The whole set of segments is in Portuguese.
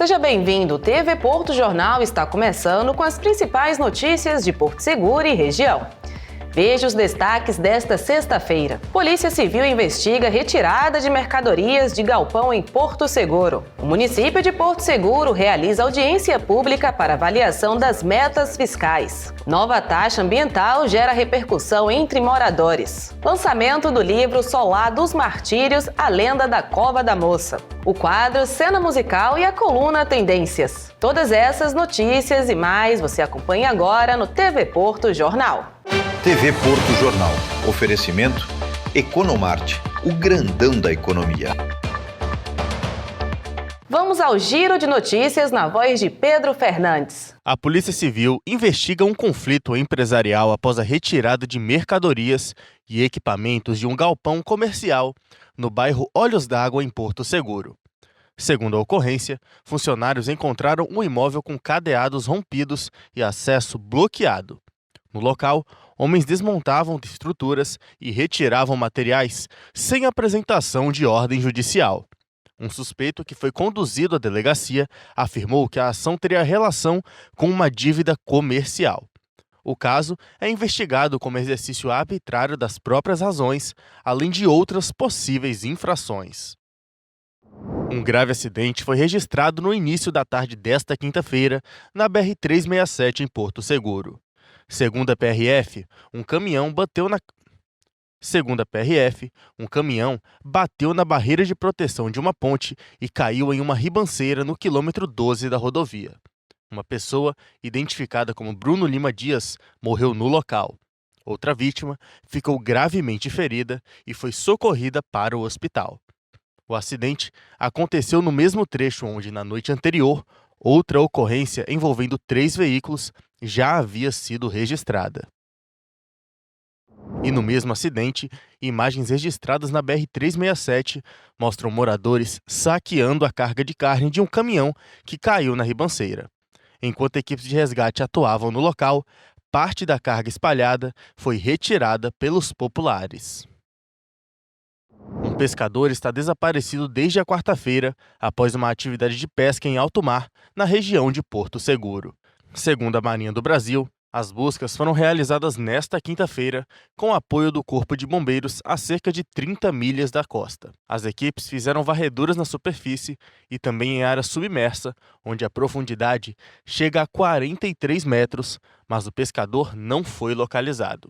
Seja bem-vindo. O TV Porto Jornal está começando com as principais notícias de Porto Seguro e região. Veja os destaques desta sexta-feira. Polícia Civil investiga retirada de mercadorias de galpão em Porto Seguro. O município de Porto Seguro realiza audiência pública para avaliação das metas fiscais. Nova taxa ambiental gera repercussão entre moradores. Lançamento do livro Solar dos Martírios, a lenda da Cova da Moça. O quadro Cena Musical e a coluna Tendências. Todas essas notícias e mais você acompanha agora no TV Porto Jornal. TV Porto Jornal. Oferecimento Economarte, o grandão da economia. Vamos ao giro de notícias na voz de Pedro Fernandes. A Polícia Civil investiga um conflito empresarial após a retirada de mercadorias e equipamentos de um galpão comercial no bairro Olhos d'Água, em Porto Seguro. Segundo a ocorrência, funcionários encontraram um imóvel com cadeados rompidos e acesso bloqueado. No local, homens desmontavam estruturas e retiravam materiais sem apresentação de ordem judicial. Um suspeito que foi conduzido à delegacia afirmou que a ação teria relação com uma dívida comercial. O caso é investigado como exercício arbitrário das próprias razões, além de outras possíveis infrações. Um grave acidente foi registrado no início da tarde desta quinta-feira na BR-367 em Porto Seguro. Segundo a PRF, um caminhão bateu na barreira de proteção de uma ponte e caiu em uma ribanceira no quilômetro 12 da rodovia. Uma pessoa, identificada como Bruno Lima Dias, morreu no local. Outra vítima ficou gravemente ferida e foi socorrida para o hospital. O acidente aconteceu no mesmo trecho onde, na noite anterior, outra ocorrência envolvendo 3 veículos já havia sido registrada. E no mesmo acidente, imagens registradas na BR-367 mostram moradores saqueando a carga de carne de um caminhão que caiu na ribanceira. Enquanto equipes de resgate atuavam no local, parte da carga espalhada foi retirada pelos populares. Um pescador está desaparecido desde a quarta-feira após uma atividade de pesca em alto mar na região de Porto Seguro. Segundo a Marinha do Brasil, as buscas foram realizadas nesta quinta-feira com apoio do Corpo de Bombeiros a cerca de 30 milhas da costa. As equipes fizeram varreduras na superfície e também em área submersa, onde a profundidade chega a 43 metros, mas o pescador não foi localizado.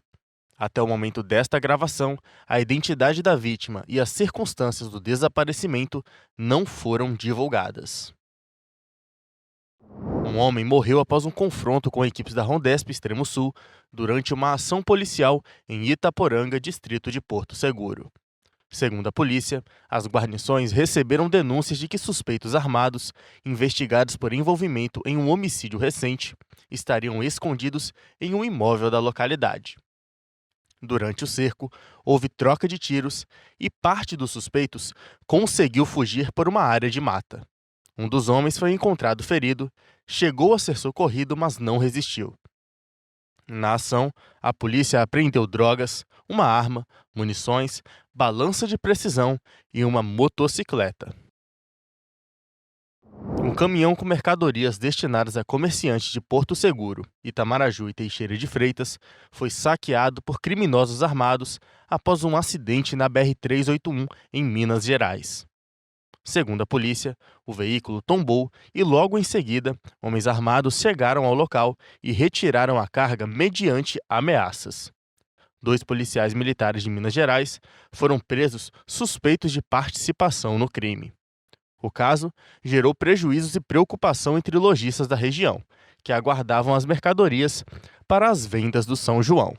Até o momento desta gravação, a identidade da vítima e as circunstâncias do desaparecimento não foram divulgadas. Um homem morreu após um confronto com equipes da Rondesp Extremo Sul durante uma ação policial em Itaporanga, distrito de Porto Seguro. Segundo a polícia, as guarnições receberam denúncias de que suspeitos armados, investigados por envolvimento em um homicídio recente, estariam escondidos em um imóvel da localidade. Durante o cerco, houve troca de tiros e parte dos suspeitos conseguiu fugir por uma área de mata. Um dos homens foi encontrado ferido, chegou a ser socorrido, mas não resistiu. Na ação, a polícia apreendeu drogas, uma arma, munições, balança de precisão e uma motocicleta. Um caminhão com mercadorias destinadas a comerciantes de Porto Seguro, Itamaraju e Teixeira de Freitas foi saqueado por criminosos armados após um acidente na BR-381 em Minas Gerais. Segundo a polícia, o veículo tombou e logo em seguida, homens armados chegaram ao local e retiraram a carga mediante ameaças. 2 policiais militares de Minas Gerais foram presos suspeitos de participação no crime. O caso gerou prejuízos e preocupação entre lojistas da região, que aguardavam as mercadorias para as vendas do São João.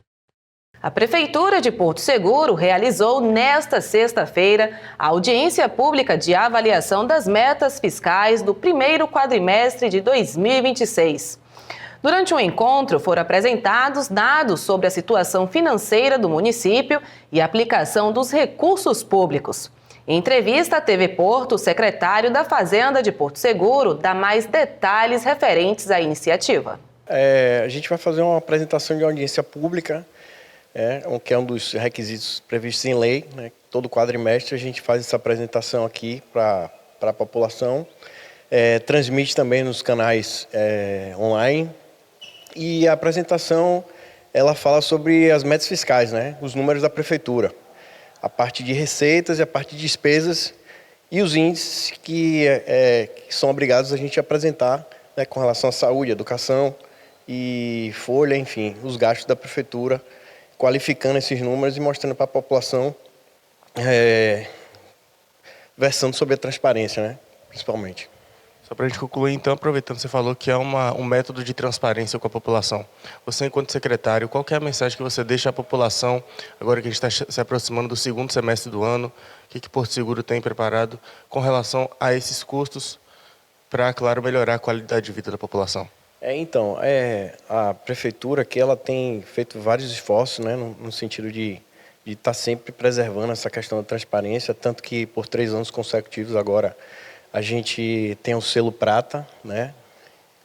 A Prefeitura de Porto Seguro realizou nesta sexta-feira a audiência pública de avaliação das metas fiscais do primeiro quadrimestre de 2026. Durante o encontro, foram apresentados dados sobre a situação financeira do município e a aplicação dos recursos públicos. Em entrevista à TV Porto, o secretário da Fazenda de Porto Seguro dá mais detalhes referentes à iniciativa. A gente vai fazer uma apresentação de audiência pública, que é um dos requisitos previstos em lei, né? Todo quadrimestre a gente faz essa apresentação aqui para a população. transmite também nos canais online. E a apresentação, ela fala sobre as metas fiscais, né? Os números da prefeitura, a parte de receitas e a parte de despesas e os índices que são obrigados a gente apresentar, né, com relação à saúde, educação e folha, enfim, os gastos da prefeitura, qualificando esses números e mostrando para a população, versando sobre a transparência, né, principalmente. Só para a gente concluir, então, aproveitando, você falou que é um método de transparência com a população. Você, enquanto secretário, qual que é a mensagem que você deixa à população, agora que a gente está se aproximando do segundo semestre do ano, o que Porto Seguro tem preparado com relação a esses custos para, claro, melhorar a qualidade de vida da população? Então, a prefeitura aqui, ela tem feito vários esforços, né, no sentido de estar sempre preservando essa questão da transparência, tanto que por 3 anos consecutivos agora a gente tem o selo prata, né,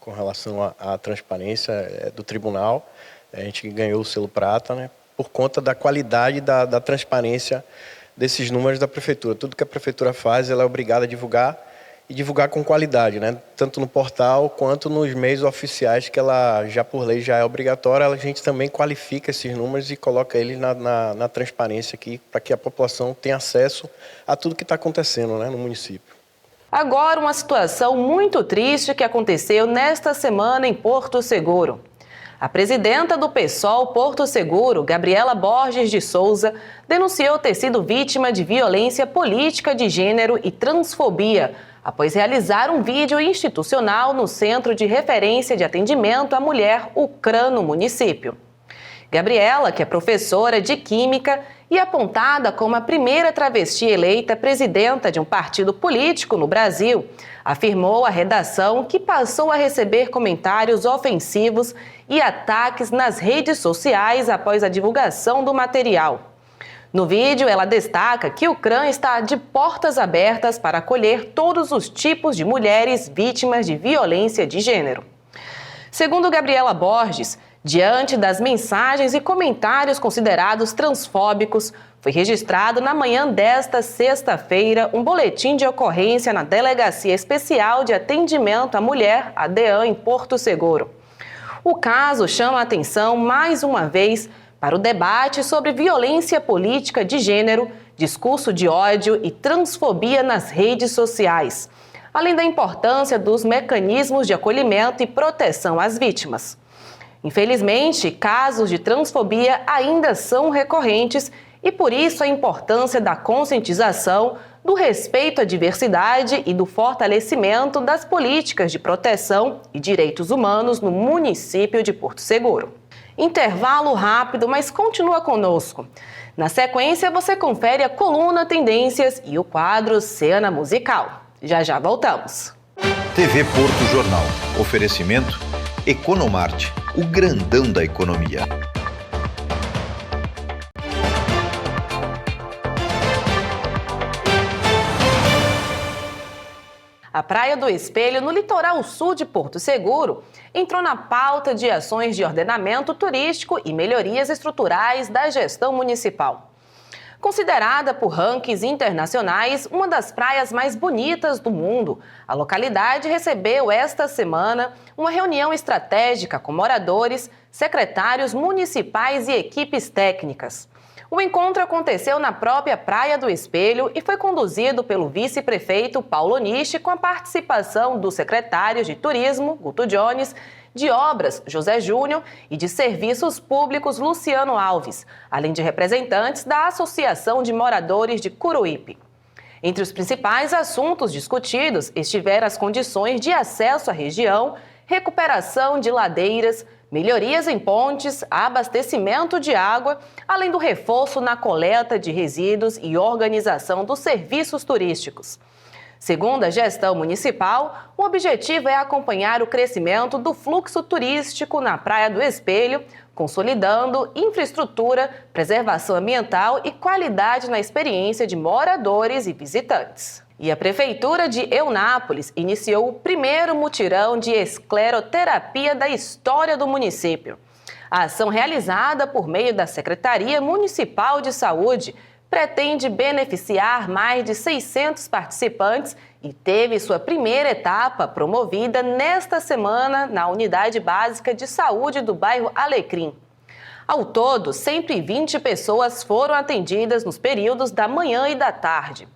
com relação à transparência do tribunal. A gente ganhou o selo prata, né, por conta da qualidade da transparência desses números da prefeitura. Tudo que a prefeitura faz, ela é obrigada a divulgar e divulgar com qualidade, né, tanto no portal quanto nos meios oficiais, que ela já por lei já é obrigatória. A gente também qualifica esses números e coloca eles na transparência aqui, para que a população tenha acesso a tudo que está acontecendo, né, no município. Agora, uma situação muito triste que aconteceu nesta semana em Porto Seguro. A presidenta do PSOL Porto Seguro, Gabriela Borges de Souza, denunciou ter sido vítima de violência política de gênero e transfobia, após realizar um vídeo institucional no Centro de Referência de Atendimento à Mulher, o CRAN, no município. Gabriela, que é professora de Química e apontada como a primeira travesti eleita presidenta de um partido político no Brasil, afirmou à redação que passou a receber comentários ofensivos e ataques nas redes sociais após a divulgação do material. No vídeo, ela destaca que o CRAN está de portas abertas para acolher todos os tipos de mulheres vítimas de violência de gênero. Segundo Gabriela Borges, diante das mensagens e comentários considerados transfóbicos, foi registrado na manhã desta sexta-feira um boletim de ocorrência na Delegacia Especial de Atendimento à Mulher, a DEAM, em Porto Seguro. O caso chama a atenção, mais uma vez, para o debate sobre violência política de gênero, discurso de ódio e transfobia nas redes sociais, além da importância dos mecanismos de acolhimento e proteção às vítimas. Infelizmente, casos de transfobia ainda são recorrentes e, por isso, a importância da conscientização, do respeito à diversidade e do fortalecimento das políticas de proteção e direitos humanos no município de Porto Seguro. Intervalo rápido, mas continua conosco. Na sequência, você confere a coluna Tendências e o quadro Cena Musical. Já já voltamos. TV Porto Jornal. Oferecimento Economarte, o grandão da economia. A Praia do Espelho, no litoral sul de Porto Seguro, entrou na pauta de ações de ordenamento turístico e melhorias estruturais da gestão municipal. Considerada por rankings internacionais uma das praias mais bonitas do mundo, a localidade recebeu esta semana uma reunião estratégica com moradores, secretários municipais e equipes técnicas. O encontro aconteceu na própria Praia do Espelho e foi conduzido pelo vice-prefeito Paulo Nishi, com a participação dos secretários de Turismo, Guto Jones, de Obras, José Júnior, e de Serviços Públicos, Luciano Alves, além de representantes da Associação de Moradores de Curuípe. Entre os principais assuntos discutidos estiveram as condições de acesso à região, recuperação de ladeiras, melhorias em pontes, abastecimento de água, além do reforço na coleta de resíduos e organização dos serviços turísticos. Segundo a gestão municipal, o objetivo é acompanhar o crescimento do fluxo turístico na Praia do Espelho, consolidando infraestrutura, preservação ambiental e qualidade na experiência de moradores e visitantes. E a Prefeitura de Eunápolis iniciou o primeiro mutirão de escleroterapia da história do município. A ação realizada por meio da Secretaria Municipal de Saúde pretende beneficiar mais de 600 participantes e teve sua primeira etapa promovida nesta semana na Unidade Básica de Saúde do bairro Alecrim. Ao todo, 120 pessoas foram atendidas nos períodos da manhã e da tarde.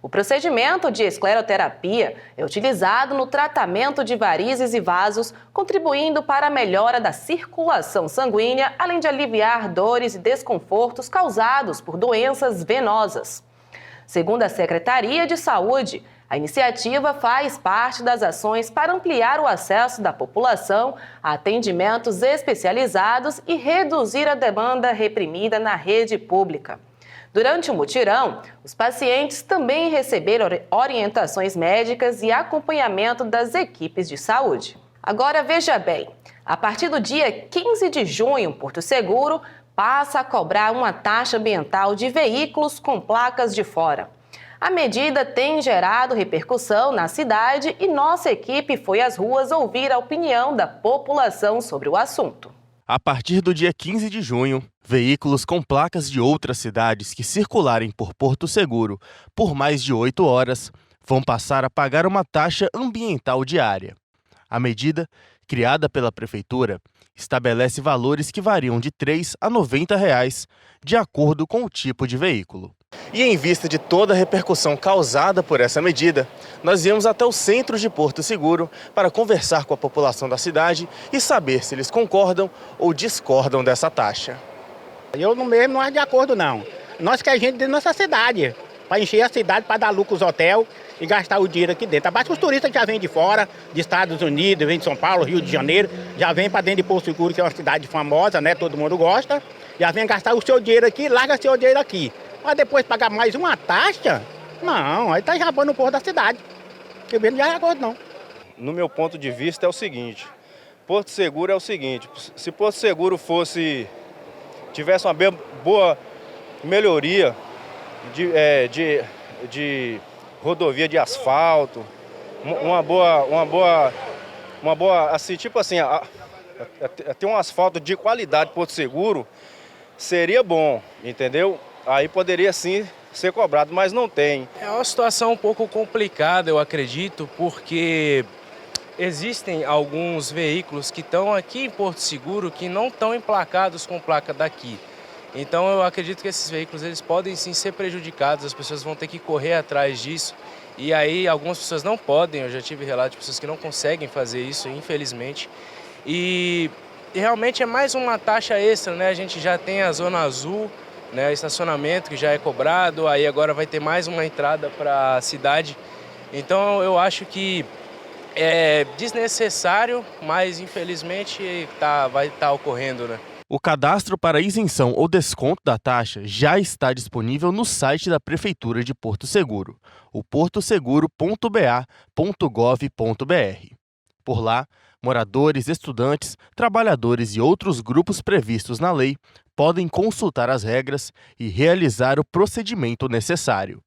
O procedimento de escleroterapia é utilizado no tratamento de varizes e vasos, contribuindo para a melhora da circulação sanguínea, além de aliviar dores e desconfortos causados por doenças venosas. Segundo a Secretaria de Saúde, a iniciativa faz parte das ações para ampliar o acesso da população a atendimentos especializados e reduzir a demanda reprimida na rede pública. Durante o mutirão, os pacientes também receberam orientações médicas e acompanhamento das equipes de saúde. Agora veja bem, a partir do dia 15 de junho, Porto Seguro passa a cobrar uma taxa ambiental de veículos com placas de fora. A medida tem gerado repercussão na cidade e nossa equipe foi às ruas ouvir a opinião da população sobre o assunto. A partir do dia 15 de junho, veículos com placas de outras cidades que circularem por Porto Seguro por mais de 8 horas vão passar a pagar uma taxa ambiental diária. A medida, criada pela Prefeitura, estabelece valores que variam de R$ 3 a R$ 90, de acordo com o tipo de veículo. E em vista de toda a repercussão causada por essa medida, nós viemos até o centro de Porto Seguro para conversar com a população da cidade e saber se eles concordam ou discordam dessa taxa. Eu mesmo não acho de acordo, não. Nós queremos gente de nossa cidade, para encher a cidade, para dar lucro aos hotéis e gastar o dinheiro aqui dentro. Abaixo os turistas que já vêm de fora, de Estados Unidos, vêm de São Paulo, Rio de Janeiro, já vêm para dentro de Porto Seguro, que é uma cidade famosa, né? Todo mundo gosta. Já vem gastar o seu dinheiro aqui, larga seu dinheiro aqui. Mas depois pagar mais uma taxa? Não, aí está jabando o povo da cidade. Eu mesmo não é acordo, não. No meu ponto de vista é o seguinte, Porto Seguro é o seguinte, se Porto Seguro tivesse uma boa melhoria de rodovia de asfalto, uma boa, assim, tipo assim, ter um asfalto de qualidade Porto Seguro, seria bom, entendeu? Aí poderia sim ser cobrado, mas não tem. É uma situação um pouco complicada, eu acredito, porque existem alguns veículos que estão aqui em Porto Seguro que não estão emplacados com placa daqui. Então eu acredito que esses veículos eles podem sim ser prejudicados, as pessoas vão ter que correr atrás disso. E aí algumas pessoas não podem, eu já tive relato de pessoas que não conseguem fazer isso, infelizmente. E realmente é mais uma taxa extra, né? A gente já tem a Zona Azul, né, estacionamento que já é cobrado, aí agora vai ter mais uma entrada para a cidade. Então eu acho que é desnecessário, mas infelizmente vai estar ocorrendo, né? O cadastro para isenção ou desconto da taxa já está disponível no site da Prefeitura de Porto Seguro, o portoseguro.ba.gov.br. Por lá, moradores, estudantes, trabalhadores e outros grupos previstos na lei podem consultar as regras e realizar o procedimento necessário.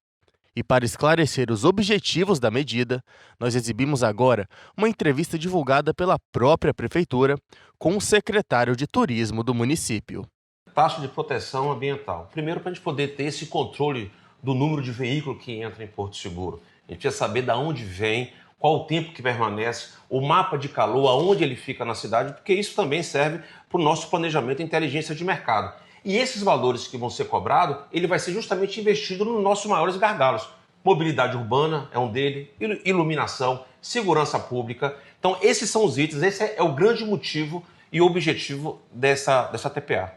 E para esclarecer os objetivos da medida, nós exibimos agora uma entrevista divulgada pela própria Prefeitura com o secretário de Turismo do município. Taxa de proteção ambiental. Primeiro, para a gente poder ter esse controle do número de veículos que entra em Porto Seguro. A gente precisa saber de onde vem, qual o tempo que permanece, o mapa de calor, aonde ele fica na cidade, porque isso também serve para o nosso planejamento e inteligência de mercado. E esses valores que vão ser cobrados, ele vai ser justamente investido nos nossos maiores gargalos. Mobilidade urbana é um dele, iluminação, segurança pública. Então esses são os itens, esse é o grande motivo e objetivo dessa TPA.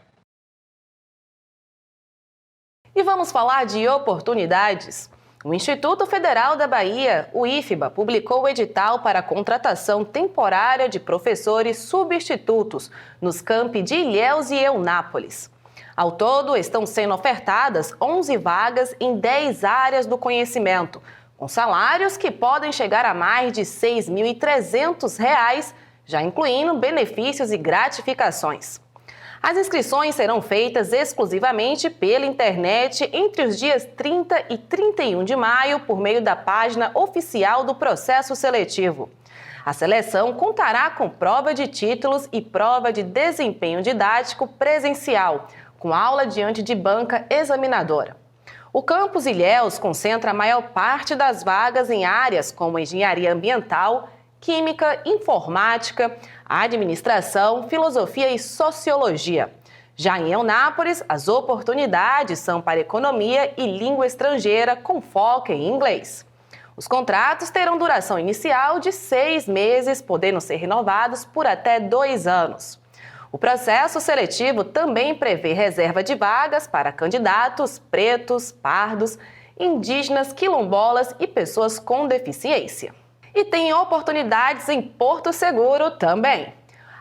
E vamos falar de oportunidades. O Instituto Federal da Bahia, o IFBA, publicou o edital para a contratação temporária de professores substitutos nos campi de Ilhéus e Eunápolis. Ao todo, estão sendo ofertadas 11 vagas em 10 áreas do conhecimento, com salários que podem chegar a mais de R$ 6.300, já incluindo benefícios e gratificações. As inscrições serão feitas exclusivamente pela internet entre os dias 30 e 31 de maio por meio da página oficial do processo seletivo. A seleção contará com prova de títulos e prova de desempenho didático presencial, com aula diante de banca examinadora. O campus Ilhéus concentra a maior parte das vagas em áreas como engenharia ambiental, química, informática, administração, filosofia e sociologia. Já em Eunápolis, as oportunidades são para economia e língua estrangeira com foco em inglês. Os contratos terão duração inicial de 6 meses, podendo ser renovados por até 2 anos. O processo seletivo também prevê reserva de vagas para candidatos pretos, pardos, indígenas, quilombolas e pessoas com deficiência. E tem oportunidades em Porto Seguro também.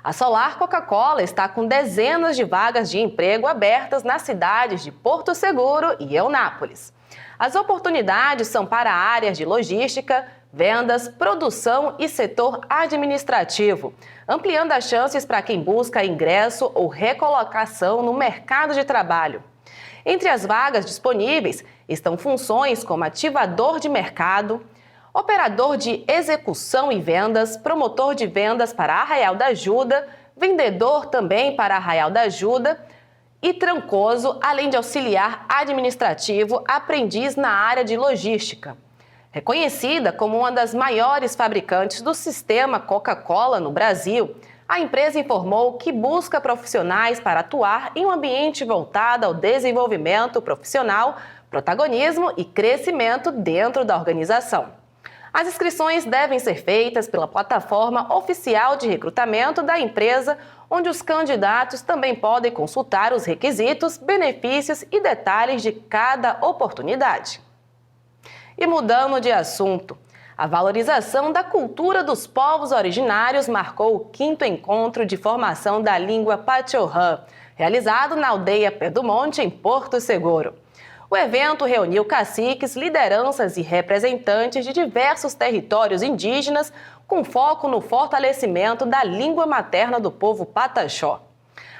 A Solar Coca-Cola está com dezenas de vagas de emprego abertas nas cidades de Porto Seguro e Eunápolis. As oportunidades são para áreas de logística, vendas, produção e setor administrativo, ampliando as chances para quem busca ingresso ou recolocação no mercado de trabalho. Entre as vagas disponíveis estão funções como ativador de mercado, operador de execução e vendas, promotor de vendas para Arraial da Ajuda, vendedor também para Arraial da Ajuda e trancoso, além de auxiliar administrativo, aprendiz na área de logística. Reconhecida como uma das maiores fabricantes do sistema Coca-Cola no Brasil, a empresa informou que busca profissionais para atuar em um ambiente voltado ao desenvolvimento profissional, protagonismo e crescimento dentro da organização. As inscrições devem ser feitas pela plataforma oficial de recrutamento da empresa, onde os candidatos também podem consultar os requisitos, benefícios e detalhes de cada oportunidade. E mudando de assunto, a valorização da cultura dos povos originários marcou o 5º encontro de formação da língua Pachorrã, realizado na aldeia Pé do Monte, em Porto Seguro. O evento reuniu caciques, lideranças e representantes de diversos territórios indígenas, com foco no fortalecimento da língua materna do povo Pataxó.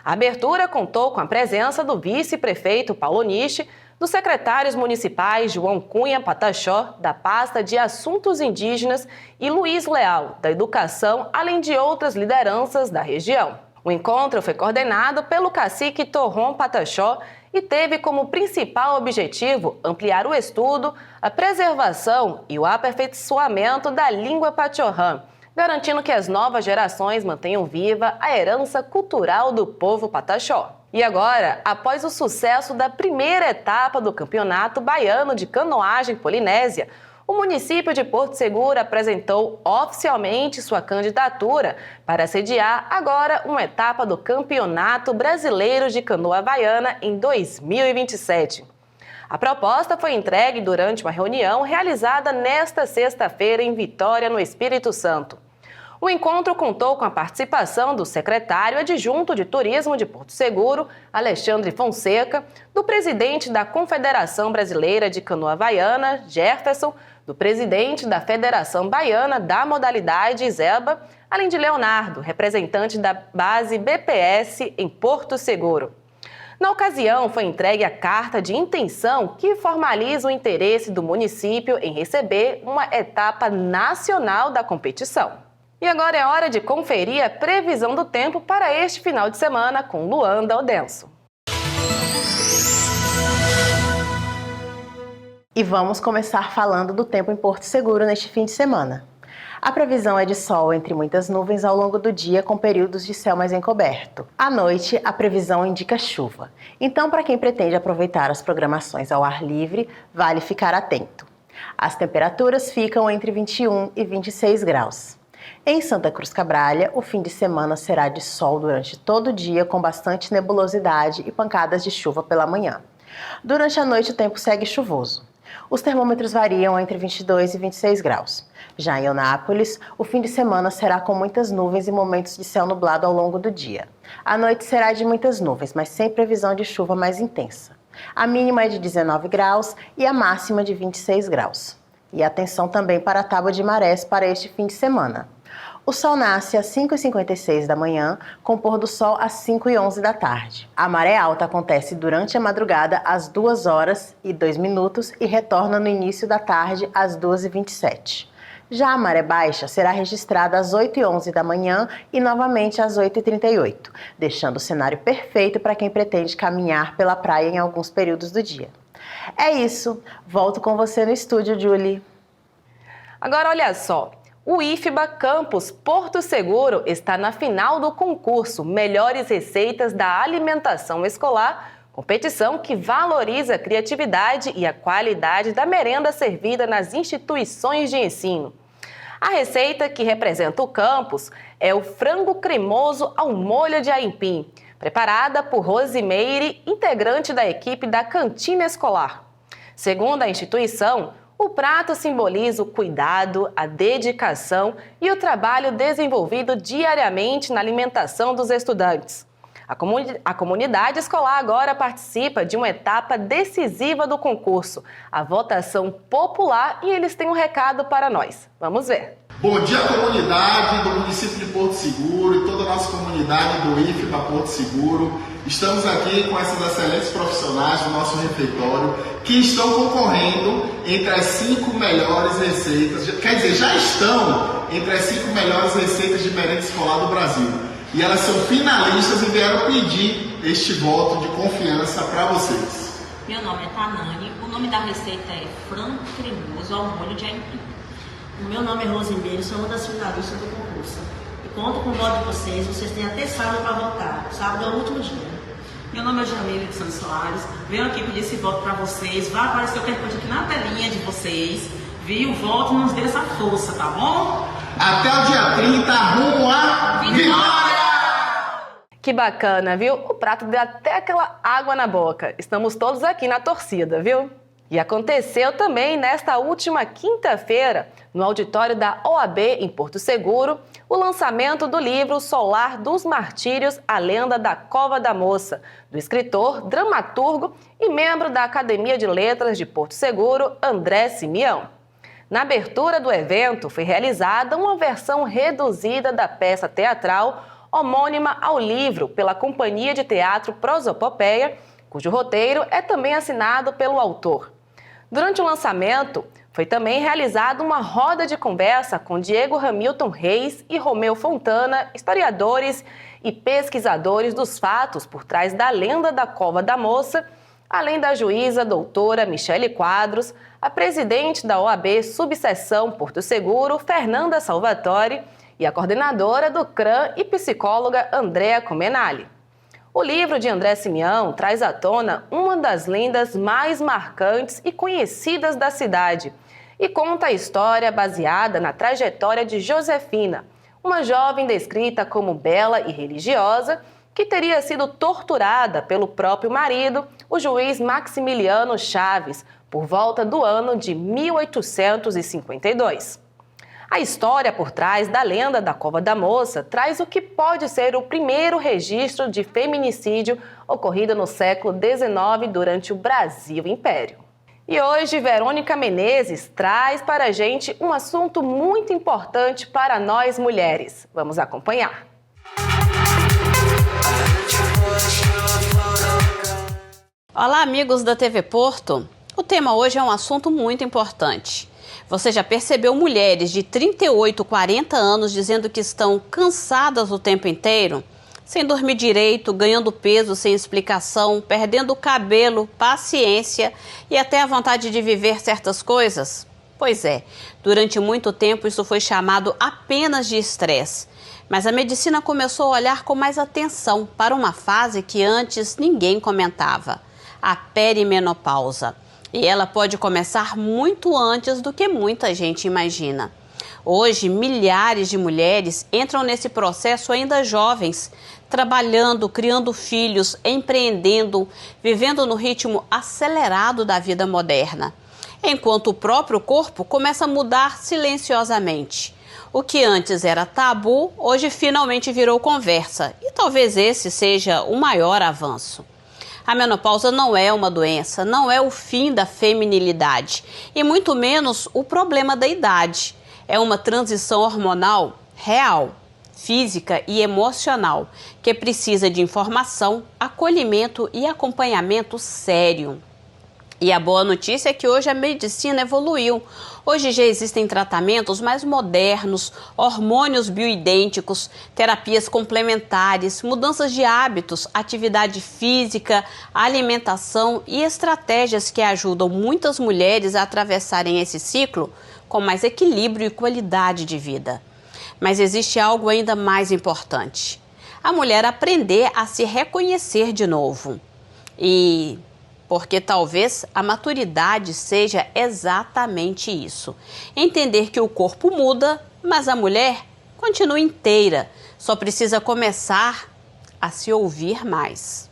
A abertura contou com a presença do vice-prefeito Paulo Niche, dos secretários municipais João Cunha Pataxó, da pasta de Assuntos Indígenas, e Luiz Leal, da Educação, além de outras lideranças da região. O encontro foi coordenado pelo cacique Torron Pataxó e teve como principal objetivo ampliar o estudo, a preservação e o aperfeiçoamento da língua Pachorrã, garantindo que as novas gerações mantenham viva a herança cultural do povo Pataxó. E agora, após o sucesso da primeira etapa do Campeonato Baiano de Canoagem Polinésia, o município de Porto Seguro apresentou oficialmente sua candidatura para sediar agora uma etapa do Campeonato Brasileiro de Canoa Havaiana em 2027. A proposta foi entregue durante uma reunião realizada nesta sexta-feira em Vitória, no Espírito Santo. O encontro contou com a participação do secretário adjunto de Turismo de Porto Seguro, Alexandre Fonseca, do presidente da Confederação Brasileira de Canoa Havaiana, Jefferson, do presidente da Federação Baiana da Modalidade, Zeba, além de Leonardo, representante da base BPS em Porto Seguro. Na ocasião, foi entregue a carta de intenção que formaliza o interesse do município em receber uma etapa nacional da competição. E agora é hora de conferir a previsão do tempo para este final de semana com Luanda Odenso. E vamos começar falando do tempo em Porto Seguro neste fim de semana. A previsão é de sol entre muitas nuvens ao longo do dia, com períodos de céu mais encoberto. À noite, a previsão indica chuva. Então, para quem pretende aproveitar as programações ao ar livre, vale ficar atento. As temperaturas ficam entre 21 e 26 graus. Em Santa Cruz Cabralha, o fim de semana será de sol durante todo o dia, com bastante nebulosidade e pancadas de chuva pela manhã. Durante a noite, o tempo segue chuvoso. Os termômetros variam entre 22 e 26 graus. Já em Eunápolis, o fim de semana será com muitas nuvens e momentos de céu nublado ao longo do dia. A noite será de muitas nuvens, mas sem previsão de chuva mais intensa. A mínima é de 19 graus e a máxima de 26 graus. E atenção também para a tábua de marés para este fim de semana. O sol nasce às 5h56 da manhã, com pôr do sol às 5h11 da tarde. A maré alta acontece durante a madrugada às 2h02 e retorna no início da tarde às 2h27. Já a maré baixa será registrada às 8h11 da manhã e novamente às 8h38, deixando o cenário perfeito para quem pretende caminhar pela praia em alguns períodos do dia. É isso. Volto com você no estúdio, Julie. Agora, olha só. O IFBA Campus Porto Seguro está na final do concurso Melhores Receitas da Alimentação Escolar, competição que valoriza a criatividade e a qualidade da merenda servida nas instituições de ensino. A receita que representa o campus é o frango cremoso ao molho de aipim, preparada por Rosimeire, integrante da equipe da cantina escolar. Segundo a instituição, o prato simboliza o cuidado, a dedicação e o trabalho desenvolvido diariamente na alimentação dos estudantes. A comunidade escolar agora participa de uma etapa decisiva do concurso, a votação popular, e eles têm um recado para nós. Vamos ver. Bom dia, comunidade do município de Porto Seguro e toda a nossa comunidade do IFBA Porto Seguro. Estamos aqui com essas excelentes profissionais do nosso refeitório que estão concorrendo entre as 5 melhores receitas, quer dizer, já estão entre as 5 melhores receitas de merenda escolar do Brasil. E elas são finalistas e vieram pedir este voto de confiança para vocês. Meu nome é Tanani, o nome da receita é frango cremoso ao molho de aipim. O meu nome é Rosimeire, sou uma das finalistas do concurso. E conto com o voto de vocês têm até sábado para votar. Sábado é o último dia. Meu nome é Jamile de Santos Soares, venho aqui pedir esse voto para vocês, vai aparecer o percurso aqui na telinha de vocês, viu? Voto e nos dê essa força, tá bom? Até o dia 30, rumo à vitória! Que bacana, viu? O prato deu até aquela água na boca. Estamos todos aqui na torcida, viu? E aconteceu também nesta última quinta-feira, no auditório da OAB em Porto Seguro, o lançamento do livro Solar dos Martírios, a Lenda da Cova da Moça, do escritor, dramaturgo e membro da Academia de Letras de Porto Seguro, André Simeão. Na abertura do evento, foi realizada uma versão reduzida da peça teatral homônima ao livro pela Companhia de Teatro Prosopopeia, cujo roteiro é também assinado pelo autor. Durante o lançamento, foi também realizada uma roda de conversa com Diego Hamilton Reis e Romeu Fontana, historiadores e pesquisadores dos fatos por trás da lenda da Cova da Moça, além da juíza doutora Michele Quadros, a presidente da OAB Subseção Porto Seguro, Fernanda Salvatore, e a coordenadora do CRAM e psicóloga Andréa Comenali. O livro de André Simeão traz à tona uma das lendas mais marcantes e conhecidas da cidade e conta a história baseada na trajetória de Josefina, uma jovem descrita como bela e religiosa que teria sido torturada pelo próprio marido, o juiz Maximiliano Chaves, por volta do ano de 1852. A história por trás da lenda da Cova da Moça traz o que pode ser o primeiro registro de feminicídio ocorrido no século XIX durante o Brasil Império. E hoje, Verônica Menezes traz para a gente um assunto muito importante para nós mulheres. Vamos acompanhar. Olá, amigos da TV Porto. O tema hoje é um assunto muito importante. Você já percebeu mulheres de 38, 40 anos dizendo que estão cansadas o tempo inteiro? Sem dormir direito, ganhando peso sem explicação, perdendo o cabelo, paciência e até a vontade de viver certas coisas? Pois é, durante muito tempo isso foi chamado apenas de estresse. Mas a medicina começou a olhar com mais atenção para uma fase que antes ninguém comentava: a perimenopausa. E ela pode começar muito antes do que muita gente imagina. Hoje, milhares de mulheres entram nesse processo ainda jovens, trabalhando, criando filhos, empreendendo, vivendo no ritmo acelerado da vida moderna, enquanto o próprio corpo começa a mudar silenciosamente. O que antes era tabu, hoje finalmente virou conversa, e talvez esse seja o maior avanço. A menopausa não é uma doença, não é o fim da feminilidade e muito menos o problema da idade. É uma transição hormonal real, física e emocional, que precisa de informação, acolhimento e acompanhamento sério. E a boa notícia é que hoje a medicina evoluiu. Hoje já existem tratamentos mais modernos, hormônios bioidênticos, terapias complementares, mudanças de hábitos, atividade física, alimentação e estratégias que ajudam muitas mulheres a atravessarem esse ciclo com mais equilíbrio e qualidade de vida. Mas existe algo ainda mais importante: a mulher aprender a se reconhecer de novo. E porque talvez a maturidade seja exatamente isso. Entender que o corpo muda, mas a mulher continua inteira. Só precisa começar a se ouvir mais.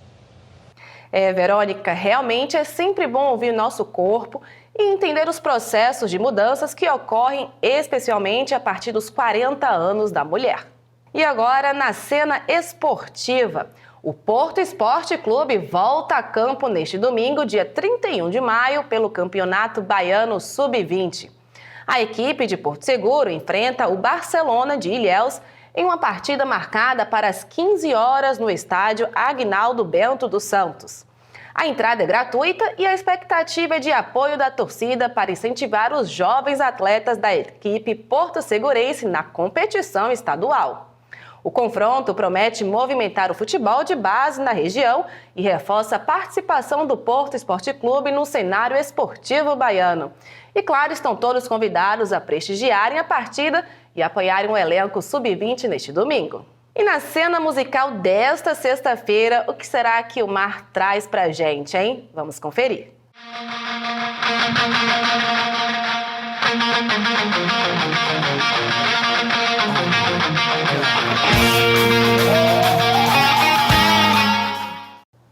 Verônica, realmente é sempre bom ouvir nosso corpo e entender os processos de mudanças que ocorrem especialmente a partir dos 40 anos da mulher. E agora, na cena esportiva, o Porto Esporte Clube volta a campo neste domingo, dia 31 de maio, pelo Campeonato Baiano Sub-20. A equipe de Porto Seguro enfrenta o Barcelona de Ilhéus em uma partida marcada para as 15 horas no estádio Aguinaldo Bento dos Santos. A entrada é gratuita e a expectativa é de apoio da torcida para incentivar os jovens atletas da equipe porto-segurense na competição estadual. O confronto promete movimentar o futebol de base na região e reforça a participação do Porto Esporte Clube no cenário esportivo baiano. E claro, estão todos convidados a prestigiarem a partida e apoiarem o elenco sub-20 neste domingo. E na cena musical desta sexta-feira, o que será que o mar traz pra gente, hein? Vamos conferir.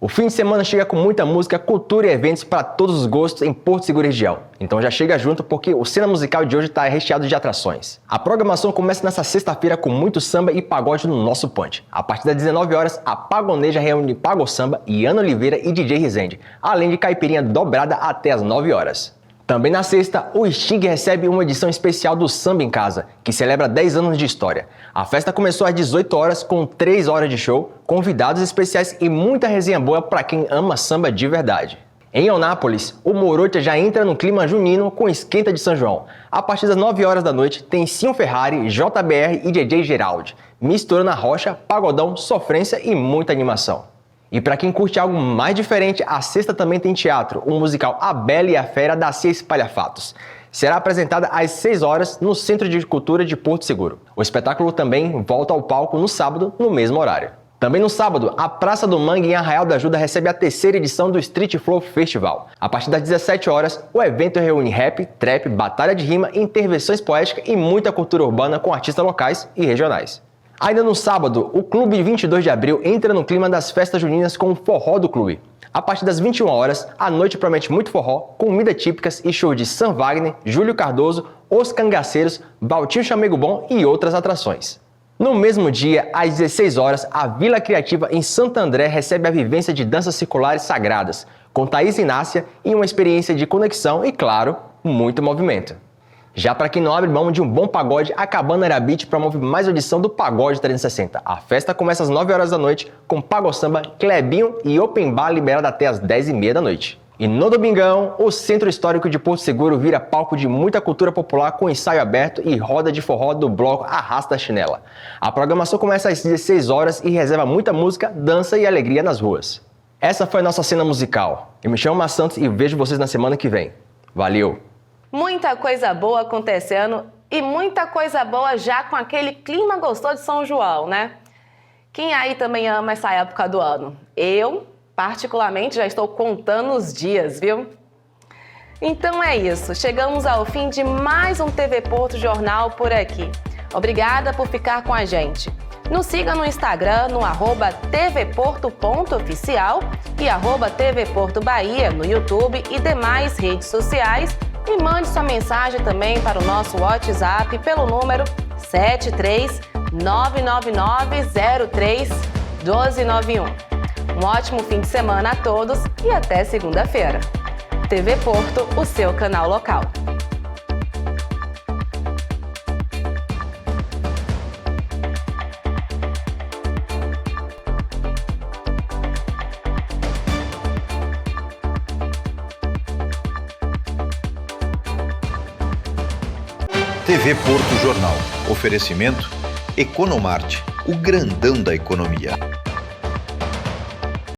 O fim de semana chega com muita música, cultura e eventos para todos os gostos em Porto Seguro região. Então já chega junto porque o Cena Musical de hoje está recheado de atrações. A programação começa nessa sexta-feira com muito samba e pagode no nosso Punch. A partir das 19 horas, a Pagoneja reúne Pago Samba, Iana Oliveira e DJ Rezende, além de caipirinha dobrada até as 9 horas. Também na sexta, o Sting recebe uma edição especial do Samba em Casa, que celebra 10 anos de história. A festa começou às 18 horas com 3 horas de show, convidados especiais e muita resenha boa para quem ama samba de verdade. Em Eunápolis, o Morotia já entra no clima junino com esquenta de São João. A partir das 9 horas da noite, tem Sim Ferrari, JBR e DJ Geraldi, misturando a rocha, pagodão, sofrência e muita animação. E para quem curte algo mais diferente, a sexta também tem teatro, o musical A Bela e a Fera da Cia Espalhafatos. Será apresentada às 6 horas no Centro de Cultura de Porto Seguro. O espetáculo também volta ao palco no sábado, no mesmo horário. Também no sábado, a Praça do Mangue em Arraial da Ajuda recebe a terceira edição do Street Flow Festival. A partir das 17 horas, o evento reúne rap, trap, batalha de rima, intervenções poéticas e muita cultura urbana com artistas locais e regionais. Ainda no sábado, o Clube 22 de Abril entra no clima das festas juninas com o Forró do Clube. A partir das 21 horas, a noite promete muito forró, comida típicas e show de Sam Wagner, Júlio Cardoso, Os Cangaceiros, Baltinho Chamego Bom e outras atrações. No mesmo dia, às 16 horas, a Vila Criativa em Santo André recebe a vivência de danças circulares sagradas, com Thaís Inácia e uma experiência de conexão e, claro, muito movimento. Já para quem não abre mão de um bom pagode, a Cabana Era Beat promove mais uma edição do Pagode 360. A festa começa às 9 horas da noite com Pago Samba, Clebinho e Open Bar liberado até às 10h30 da noite. E no domingão, o Centro Histórico de Porto Seguro vira palco de muita cultura popular com ensaio aberto e roda de forró do bloco Arrasta a Chinela. A programação começa às 16 horas e reserva muita música, dança e alegria nas ruas. Essa foi a nossa cena musical. Eu me chamo Mar Santos e vejo vocês na semana que vem. Valeu! Muita coisa boa acontecendo e muita coisa boa já com aquele clima gostoso de São João, né? Quem aí também ama essa época do ano? Eu, particularmente, já estou contando os dias, viu? Então é isso, chegamos ao fim de mais um TV Porto Jornal por aqui. Obrigada por ficar com a gente. Nos siga no Instagram, no @tvporto.oficial e @tvportobahia no YouTube e demais redes sociais. E mande sua mensagem também para o nosso WhatsApp pelo número 73999031291. Um ótimo fim de semana a todos e até segunda-feira. TV Porto, o seu canal local. TV Porto Jornal. Oferecimento Economarte, o grandão da economia.